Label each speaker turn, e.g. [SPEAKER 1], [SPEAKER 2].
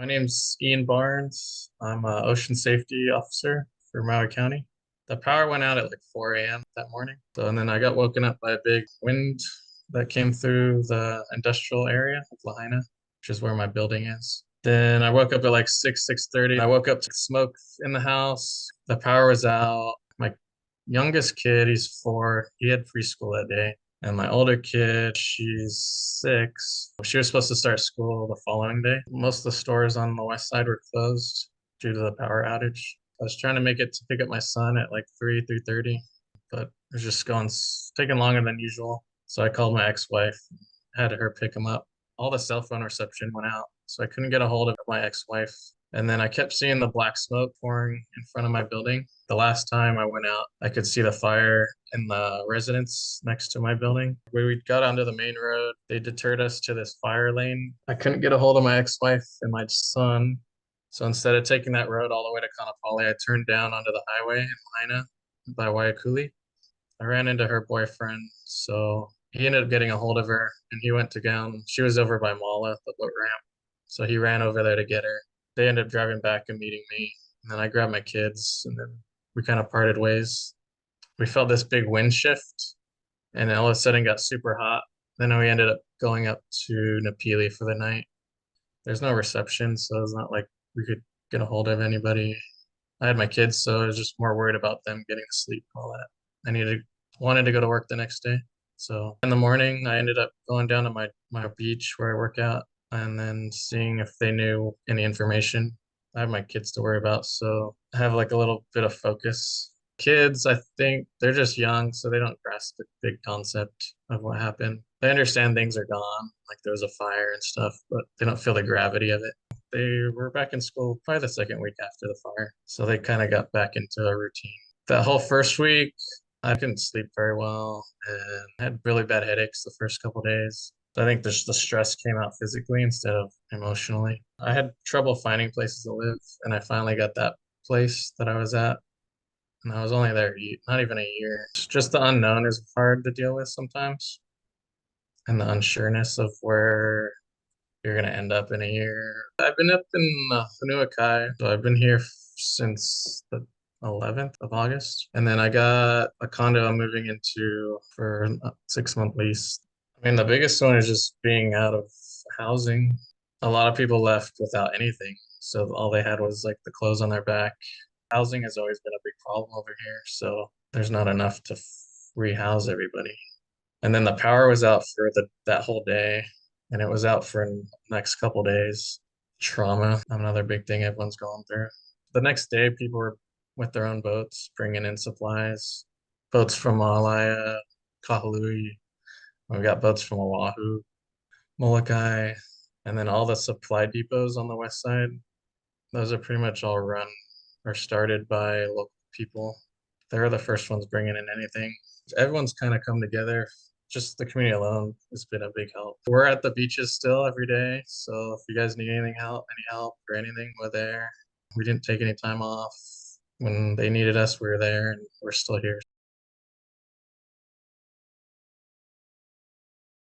[SPEAKER 1] My name's Ian Barnes. I'm an ocean safety officer for Maui County. The power went out at like 4 a.m. that morning. And then I got woken up by a big wind that came through the industrial area of Lahaina, which is where my building is. Then I woke up at like 6:30. I woke up to smoke in the house. The power was out. My youngest kid, he's 4. He had preschool that day. And my older kid, she's 6. She was supposed to start school the following day. Most of the stores on the west side were closed due to the power outage. I was trying to make it to pick up my son at like 3:30, but it was just taking longer than usual. So I called my ex-wife, had her pick him up. All the cell phone reception went out, so I couldn't get a hold of my ex-wife. And then I kept seeing the black smoke pouring in front of my building. The last time I went out, I could see the fire in the residence next to my building. When we got onto the main road, they deterred us to this fire lane. I couldn't get a hold of my ex-wife and my son. So instead of taking that road all the way to Kaanapali, I turned down onto the highway in Lahaina by Waiakuli. I ran into her boyfriend, so he ended up getting a hold of her and he went to go. She was over by Mala, the boat ramp. So he ran over there to get her. They ended up driving back and meeting me. And then I grabbed my kids and then we kind of parted ways. We felt this big wind shift and then all of a sudden got super hot. Then we ended up going up to Napili for the night. There's no reception, so it's not like we could get a hold of anybody. I had my kids, so I was just more worried about them getting to sleep and all that. Wanted to go to work the next day. So in the morning, I ended up going down to my beach where I work out and then seeing if they knew any information. I have my kids to worry about, so I have like a little bit of focus. Kids, I think they're just young, so they don't grasp the big concept of what happened. They understand things are gone, like there was a fire and stuff, but they don't feel the gravity of it. They were back in school probably the second week after the fire, so they kind of got back into a routine. That whole first week, I couldn't sleep very well and had really bad headaches the first couple days. I think the stress came out physically instead of emotionally. I had trouble finding places to live, and I finally got that place that I was at. And I was only there not even a year. It's just the unknown is hard to deal with sometimes, and the unsureness of where you're gonna end up in a year. I've been up in Hanuakai, so I've been here since the 11th of August, and then I got a condo I'm moving into for a 6-month lease. I mean, the biggest one is just being out of housing. A lot of people left without anything, so all they had was like the clothes on their back. Housing has always been a big problem over here, so there's not enough to rehouse everybody. And then the power was out for that whole day, and it was out for the next couple days. Trauma, another big thing everyone's going through. The next day, people were with their own boats, bringing in supplies. Boats from Malaya, Kahului. We got boats from Oahu, Molokai, and then all the supply depots on the west side. Those are pretty much all run or started by local people. They're the first ones bringing in anything. Everyone's kind of come together. Just the community alone has been a big help. We're at the beaches still every day. So if you guys need any help or anything, we're there. We didn't take any time off. When they needed us, we were there and we're still here.